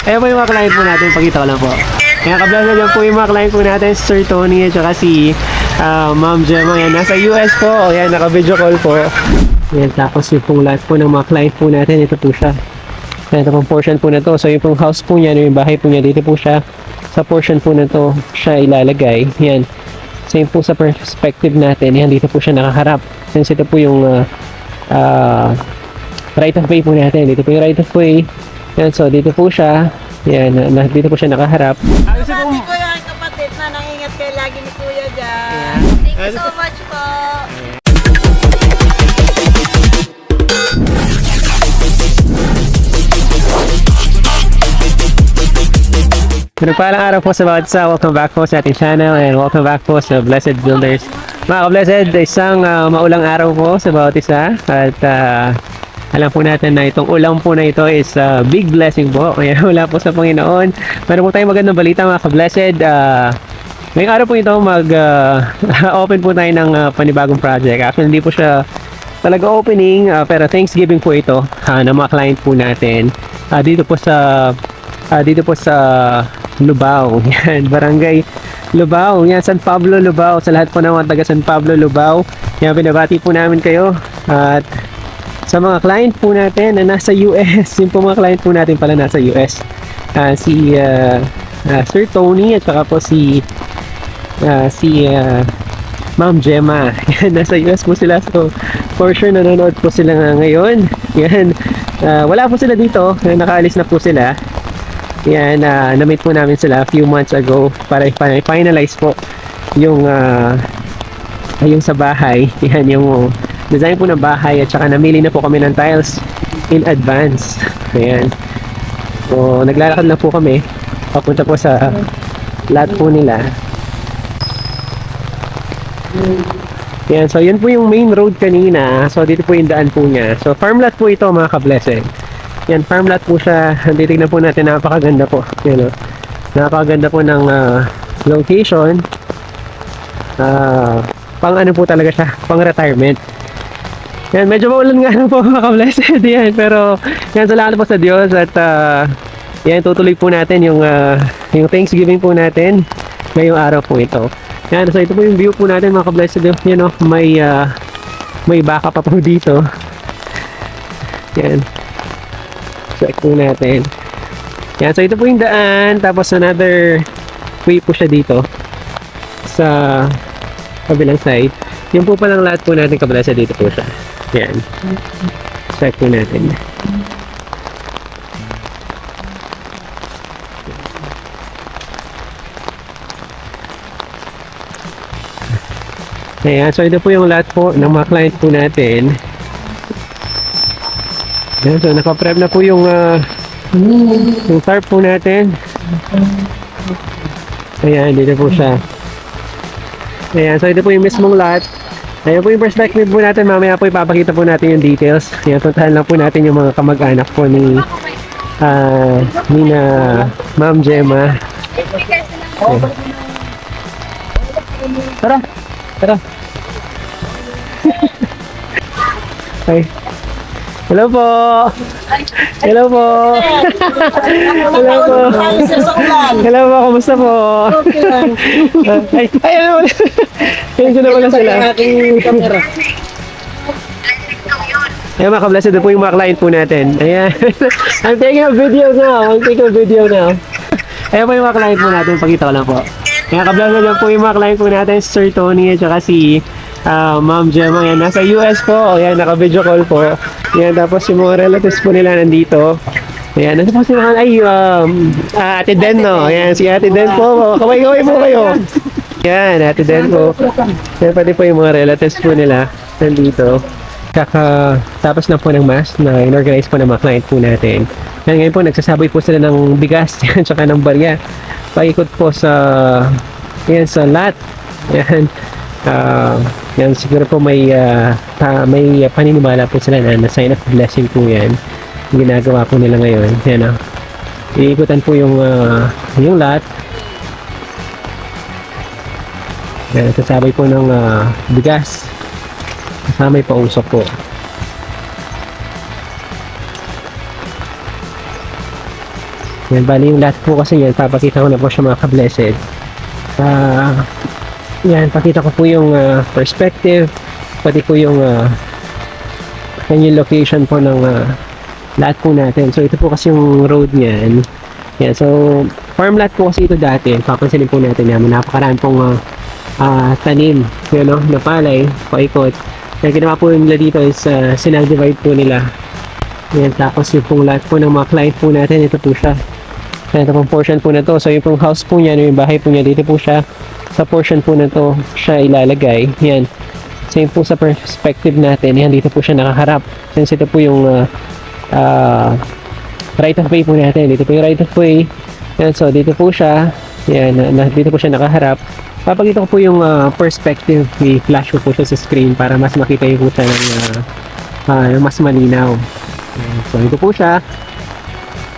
Ayan po yung mga client po natin. Pakita ko lang po. Ayan, kablasan dyan po yung mga client po natin. Sir Tony at saka si Ma'am Gemma. Ayan, nasa US po. Ayan, naka-video call po. Ayan, tapos yung pong lahat po ng mga client po natin. Ito po siya. Ayan, ito pong portion po na to. So yung pong house po niya, yung bahay po niya, dito po siya. Sa portion po na to, siya ilalagay. Ayan. Same po sa perspective natin. Ayan, dito po siya nakaharap. Since ito po yung right of way po natin. Dito po yung right of way. Ayan, so dito po siya. Ayan, dito po siya nakaharap. Kapatid ko yung kapatid na nangingat kayo lagi ni Kuya dyan. Thank you so much po. Pinagpalang araw po sa bawat isa. Welcome back po sa ating channel and welcome back po sa Blessed Builders. Mga ka-Blessed, isang maulang araw po sa bawat isa at alam po natin na itong ulang po na ito is big blessing po. Kaya wala po sa Panginoon. Meron po tayong magandang balita mga ka-Blessed. Ngayong araw po ito mag-open po tayo ng panibagong project. Actually hindi po siya talaga opening pero Thanksgiving po ito ng mga client po natin. Dito po sa Lubao. Yan, Barangay Lubao. Yan, San Pablo, Lubao. Sa lahat po ng mga taga San Pablo, Lubao. Yan, binabati po namin kayo. At sa mga client po natin na nasa US, yung po mga client po natin pala nasa US. Si Sir Tony at saka po si Ma'am Gemma. Yan, nasa US po sila. So, for sure nanonood po sila ngayon. Yan. Wala po sila dito. Nakaalis na po sila. Yan, na-meet po namin sila a few months ago para finalize po yung sa bahay. Yan, yung design po ng bahay at saka namili na po kami ng tiles in advance. Ayan. So, naglalakad na po kami papunta po sa lot po nila. Yan, so yun po yung main road kanina. So, dito po yung daan po niya. So, farm lot po ito mga ka-Blessed. Yan, farm lot po siya. Titignan po natin, napakaganda po. Yan, napakaganda po ng location. Pang ano po talaga siya, pang retirement. Yan, medyo maulan nga lang po mga ka-Blessed. Yan, pero yan, salamat po sa Diyos at yan, tutuloy po natin yung Thanksgiving po natin ngayong araw po ito. Yan, so ito po yung view po natin mga ka-Blessed. Yan, may baka pa po dito. Yan. Check po natin. Yan, so ito po yung daan. Tapos another way po siya dito sa kabilang side. Yung po palang lahat po natin ka-Blessed dito po siya. Yan. Check po natin. Ayan, so ito po yung lahat po ng mga client po natin. Ayan, so nakaprep na po yung tarp po natin. Ayan, dito po siya. Ayan, so ito po yung mismong lot. Ayan po yung perspective po natin. Mamaya po ipapakita po natin yung details. Ayan, puntahan lang po natin yung mga kamag-anak po ni na Ma'am Gemma. Ayan. Tara! Tara! Ay. Hello po! Hello po! Hello po! Hello po, kumusta po? Ay, ano mo? Ayun ko na pala sila. Ayan mga ka-Blessed, ito po yung mga client po natin. Ayan. I'm taking a video now. Ayan po yung mga client po natin. Pakita ko lang po. Ayan ka-Blessed, ito po yung mga client po natin. Sir Tony at saka si Ma'am Gemma. Ayan, nasa US po. Ayan, naka-video call po. Ayan, tapos yung mga relatives po nila nandito. Ayan, nasa po sila. Ay, Ate Den, no? Ayan, si Ate Den po. Kaway-kaway po kayo. Ayan, Ate Den po. Ayan, pati po yung mga relatives po nila nandito. Tapos na po ng mass na in-organize po ng mga client po natin. Ayan, ngayon po, nagsasaboy po sila ng bigas at saka ng barya. Paikot po sa lot. Ayan. Yan, siguro po may paninimala po sila na sign of blessing po yan. Ginagawa po nila ngayon. Yan, iikutan po yung lot. Yan, sasabay po ng bigas. Kasama yung pausok po. Yan, bali yung lahat po kasi yan, papakita ko na po siya mga ka-blessed. Yan, pakita ko po yung perspective, pati po yung yung location po ng lahat po natin. So ito po kasi yung road niyan. Yan, so farm lot po kasi ito dati. Papansinin po natin yan, napakaraan pong tanim, yun, no, na palay, paikot. Kaya ginawa po nila dito is sinag-divide po nila. Yan, tapos yung pong lahat po ng mga client po natin, ito po siya. Yan, ito pong portion po na to. So yung pong house po niya, yung bahay po niya, dito po siya. Sa portion po na to, siya ilalagay. Yan. Same po sa perspective natin. Yan, dito po siya nakaharap. Since ito po yung right of way po natin. Dito po yung right of way. Yan, so dito po siya. Yan, dito po siya nakaharap. Papakita ko po yung perspective. I-flash ko po siya sa screen para mas makita yung po siya ng mas malinaw. Yan, so ito po siya.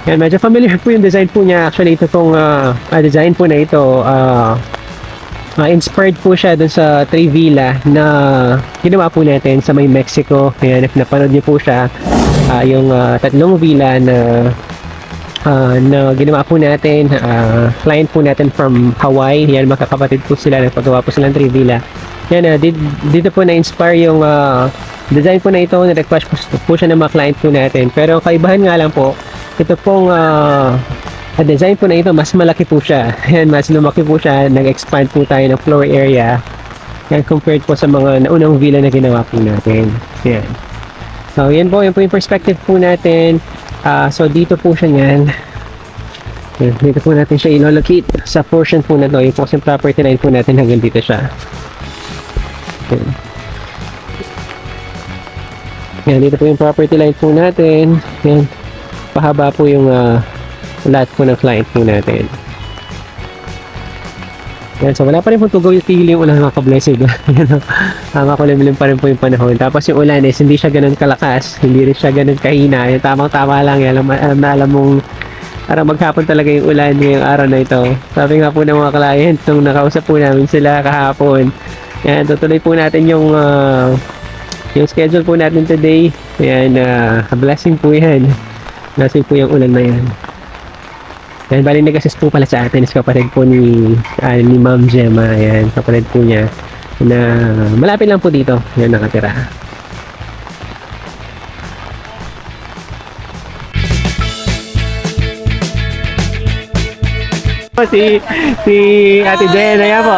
Yan, medyo familiar po yung design po niya. Actually, ito pong design po na ito, inspired po siya dun sa Trivilla na ginawa po natin sa may Mexico. Ayan, if napanood niyo po siya, yung tatlong villa na ginawa po natin, client po natin from Hawaii. Yan, magkakapatid po sila, nagpagawa po silang Trivilla. Yan, dito po na-inspire yung design po na ito, na-request po siya ng mga client po natin. Pero kaibahan nga lang po, ito pong design po na ito, mas malaki po siya. Yan, mas lumaki po siya. Nag-expand po tayo ng floor area. Yan, compared po sa mga naunang villa na ginawa po natin. Yan. So, yan po yung perspective po natin. So, dito po siya yan. Yan, dito po natin siya ilolocate sa portion po na to. Yung po yung property line po natin hanggang dito siya. Yan. Yan, dito po yung property line po natin. Yan. Pahaba po yung lahat po ng client po natin. Yan, so wala pa rin po tigil yung ulan, mga ka-blessed. Makulimlim pa rin po yung panahon. Tapos yung ulan is hindi siya ganun kalakas, hindi rin siya ganun kahina. Yung tamang-tama lang yan. Alam mong para maghapon talaga yung ulan ngayong araw na ito. Sabi nga po ng mga client nung nakausap po namin sila kahapon. Yan, tutuloy po natin yung schedule po natin today. Yan, blessing po yan. Blessing po yung ulan na yan. Yan, bali nag-assist po pala sa atin is kapatid po ni Ma'am Gemma. Yan, kapatid po niya na malapit lang po dito. Yan, nakatira. Si Ate Jen, ayan po.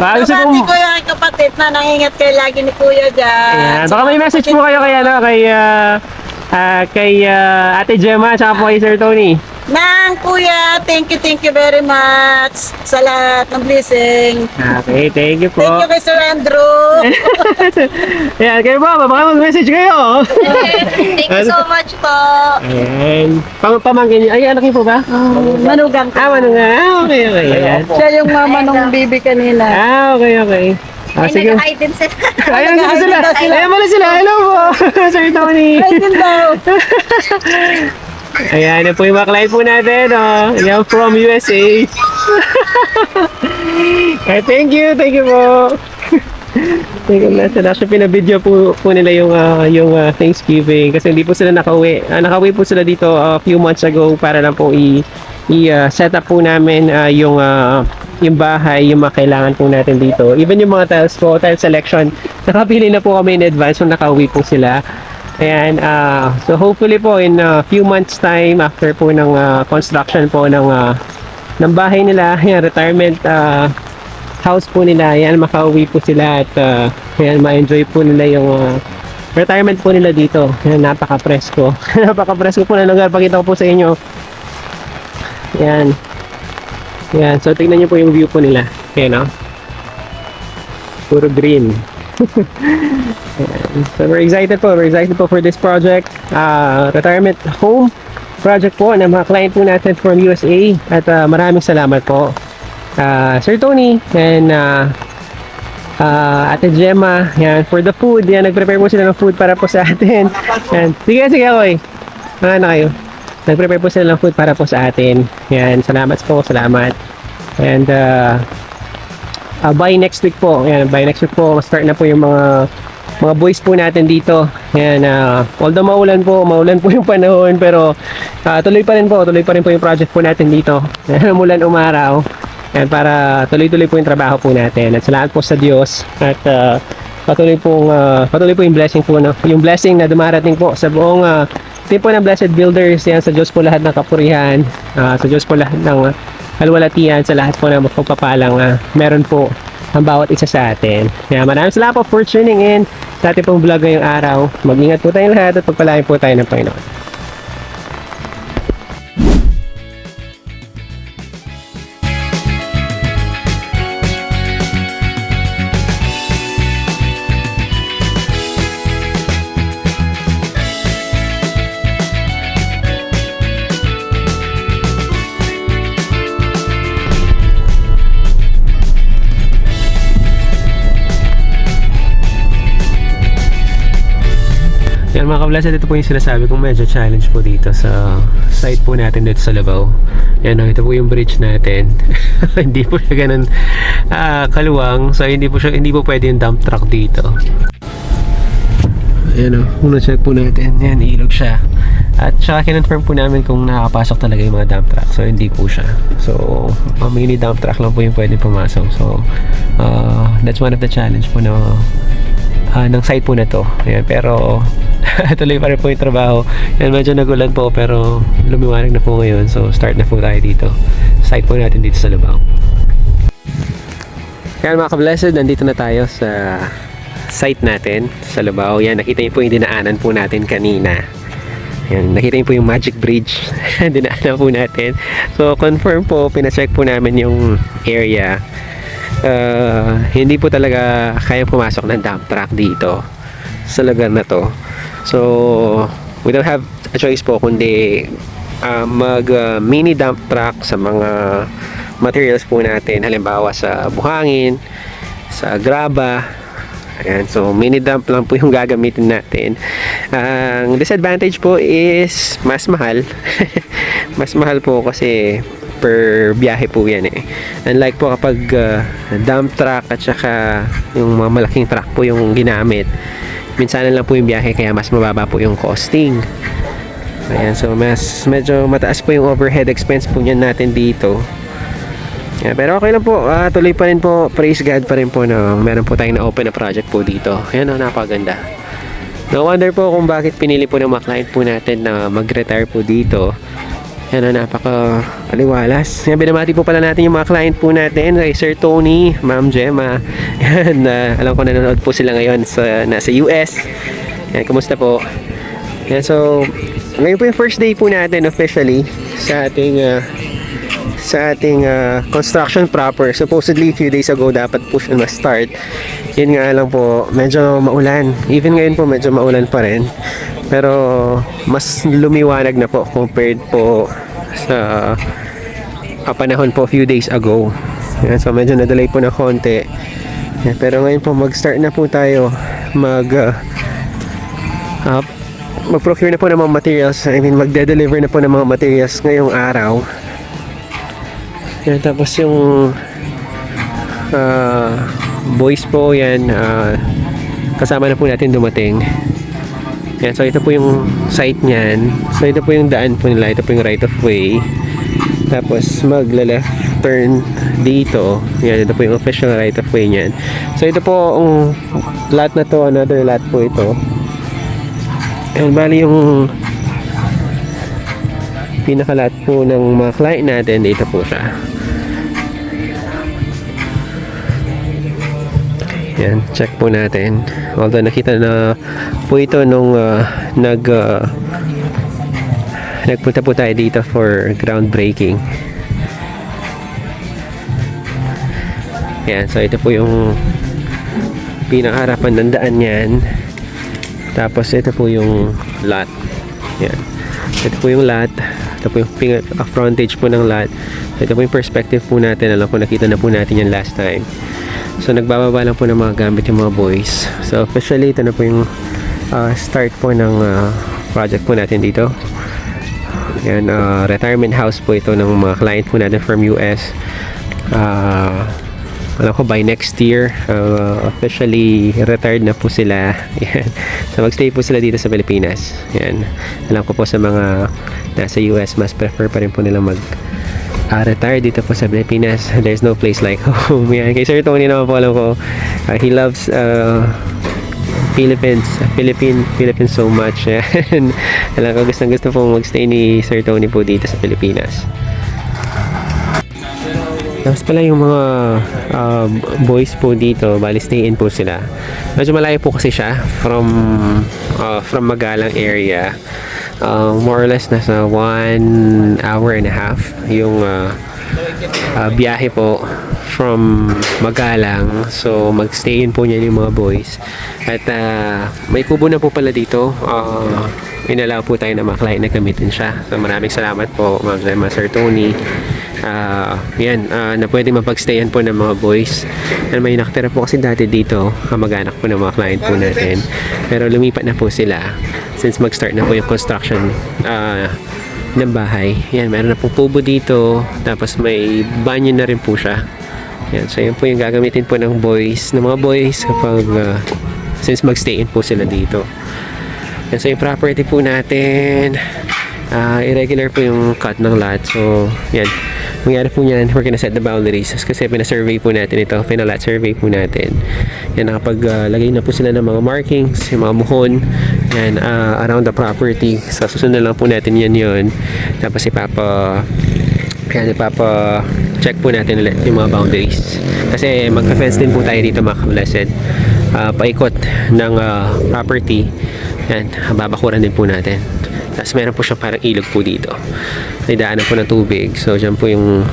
Gusto Kabati ko yung kapatid na nangingat kayo lagi ni Kuya dyan. Ayan, baka may message po kayo kay Ate Gemma at po kay Sir Tony. Nang Kuya, thank you very much sa lahat ng blessing. Okay, thank you po. Thank you kay Sir Andrew. Ayan, kayo po, baka mag-message kayo. Thank you so much po. Ayan, pamangkin niyo. Ay, anak niyo po ba? Manugang ka. Manugang. Okay. Ayan. Siya yung mama nung baby kanina. Okay. Sige. Ay, din sila. Ayan sila. Ayan pala sila. Hello po. Sir Tony. Ay, din daw. Ayan, yan po yung mga client po natin. Yan from USA. Ay, thank you po. Thank you. Actually, pinabidyo po nila yung Thanksgiving kasi hindi po sila nakauwi. Nakauwi po sila dito a few months ago para lang po i-set up po namin yung bahay, yung mga kailangan po natin dito. Even yung mga tiles po, tile selection, nakapili na po kami in advance kung nakauwi po sila. Ayan, so hopefully po in a few months time after po ng construction po ng bahay nila, yan, retirement house po nila, yan, makauwi po sila at yan, ma-enjoy po nila yung retirement po nila dito. Yan, napaka-presko. Napaka-presko po na lugar. Pakita ko po sa inyo. Yan. Yan, so tingnan niyo po yung view po nila. Ayan, no? Puro green. So we're excited po for this project, retirement home project po ng mga client po natin from USA at maraming salamat po Sir Tony and Ate Gemma, yan, for the food. Yan, nag-prepare po sila ng food para po sa atin. Yan. Sige ako na kayo. Nag-prepare po sila ng food para po sa atin. Yan, salamat and by next week po, yan, by next week po start na po yung mga mga boys po natin dito. Yan, although maulan po yung panahon, pero tuloy pa rin po yung project po natin dito. Umulan umaraw. Yan, para tuloy-tuloy po yung trabaho po natin. At salamat po sa Diyos at patuloy po yung blessing po, no? Yung blessing na dumarating po sa buong team po ng Blessed Builders. Yan, sa Diyos po lahat ng kapurihan, sa Diyos po lahat ng kalwalatian, sa lahat po ng magpagpapalang meron po ang bawat isa sa atin. Kaya maraming salamat po for tuning in sa ating pong vlog ngayong araw. Mag-ingat po tayong lahat at pagpalain po tayo ng Panginoon. Yan mga kablasad, ito po yung sinasabi kong medyo challenge po dito sa site po natin dito sa Lubao. Yan, ito po yung bridge natin. Hindi po siya ganun kaluwang, so hindi po pwede yung dump truck dito. Ayan una check po natin. Yan, ilog siya. At saka kinonfirm po namin kung nakapasok talaga yung mga dump truck. So hindi po siya. So mini dump truck lang po yung pwede pumasok. So that's one of the challenge po ng site po na to. Ayan, pero tuloy pa rin po yung trabaho. Yan, medyo nagulan po pero lumiwanag na po ngayon. So start na po tayo dito. Site po natin dito sa Lubao. Yan mga ka-blessed, nandito na tayo sa site natin sa Lubao. Yan, nakita niyo po yung dinaanan po natin kanina. Yan, nakita niyo po yung Magic Bridge. Dinaanan po natin. So confirm po, pina-check po namin yung area. Hindi po talaga kaya pumasok ng dump truck dito sa lugar na to. So we don't have a choice po kundi mag mini dump truck sa mga materials po natin, halimbawa sa buhangin, sa graba. Ayan, so mini dump lang po yung gagamitin natin. Ang disadvantage po is mas mahal. Mas mahal po kasi per biyahe po yan eh. Unlike po kapag dump truck at saka yung mga malaking truck po yung ginamit, minsanan lang po yung biyahe kaya mas mababa po yung costing. Ayan, so medyo mataas po yung overhead expense po niyan natin dito. Yeah, pero okay lang po, tuloy pa rin po, praise God pa rin po na meron po tayong na-open na project po dito. Ayan napakaganda. No wonder po kung bakit pinili po ng mga client po natin na mag-retire po dito. Yan napaka-aliwalas. Yan, binamati po pala natin yung mga client po natin, kay Sir Tony, Ma'am Gemma. Yan, alam ko nanonood po sila ngayon nasa US. Yan, kumusta po? Yan, so ngayon po yung first day po natin officially sa ating construction proper. Supposedly few days ago dapat po siya ma-start. Yun nga lang po, medyo maulan. Even ngayon po medyo maulan pa rin. Pero mas lumiwanag na po compared po sa panahon po few days ago. Yan, so medyo na-delay po na konti. Yan, pero ngayon po mag-start na po tayo mag-procure na po ng mga materials. I mean, magde-deliver na po ng mga materials ngayong araw. Yan, tapos yung boys po yan, kasama na po natin dumating. Yan, so ito po yung site niyan. So ito po yung daan po nila. Ito po yung right of way. Tapos magla-left turn dito. Yan, ito po yung official right of way niyan. So ito po ang lot na to, another lot po ito. And bali yung pinaka-lot po ng mga client natin, dito po siya. Yan, check po natin. Although nakita na po ito nung nagpunta po tayo dito for groundbreaking. Yan, so ito po yung pinakaharapan ng daan yan. Tapos ito po yung lot. Yan. Ito po yung lot. Ito po yung frontage po ng lot. Ito po yung perspective po natin. Alam ko nakita na po natin yan last time. So nagbababa lang po ng mga gamit yung mga boys. So officially ito na po yung start po ng project po natin dito. Yan, retirement house po ito ng mga client po natin from US. alam ko by next year, officially retired na po sila. Yan. So magstay po sila dito sa Pilipinas. Yan. Alam ko po sa mga nasa US, mas prefer pa rin po nilang retire dito po sa Pilipinas. There's no place like home. Yan. Kay Sir Tony naman po, alam ko, he loves Philippines so much. Yan. Alam ko, gusto po magstay ni Sir Tony po dito sa Pilipinas. Tapos pala yung mga boys po dito, bali stay in po sila. Medyo malayo po kasi siya from Magalang area. More or less nasa 1 hour and a half yung biyahe po from Magalang. So magstay in po niya yung mga boys. At may kubo na po pala dito. Inalaw po tayo na mga client na gamitin siya. So maraming salamat po Ma'am Sir Tony. Yan, na pwede mapagstayan po ng mga boys. And may nakatira po kasi dati dito, kamag-anak po ng mga client po natin. Pero lumipat na po sila since mag-start na po yung construction ng bahay. Yan, meron na po kubo dito. Tapos may banyo na rin po siya. Yan, so yan po yung gagamitin po ng mga boys kapag since mag-stay in po sila dito. Yan, so yung property po natin, irregular po yung cut ng lot. So yan, mangyari po niyan, we're gonna set the boundaries kasi pina-survey po natin ito, pina-lot survey po natin. Yan, nakapaglagay na po sila ng mga markings, yung mga muhon yan, around the property. So susunod lang po natin yun. Tapos ipapa-check po natin ulit yung mga boundaries kasi magka-fence din po tayo dito mga ka-blessed, paikot ng property. Yan, babakuran din po natin. Tapos meron po siyang parang ilog po dito. May daanan po ng tubig. So dyan po yung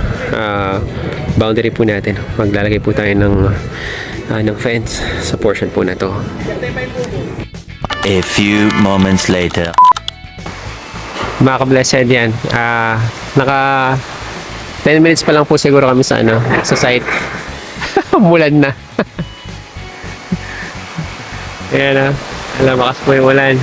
boundary po natin. Maglalagay po tayo ng fence sa portion po na to. A few moments later. Mga ka-blessed yan. Naka 10 minutes pa lang po siguro kami sa site. Mulan na. Ayan na. Alam, makas po yung ulan.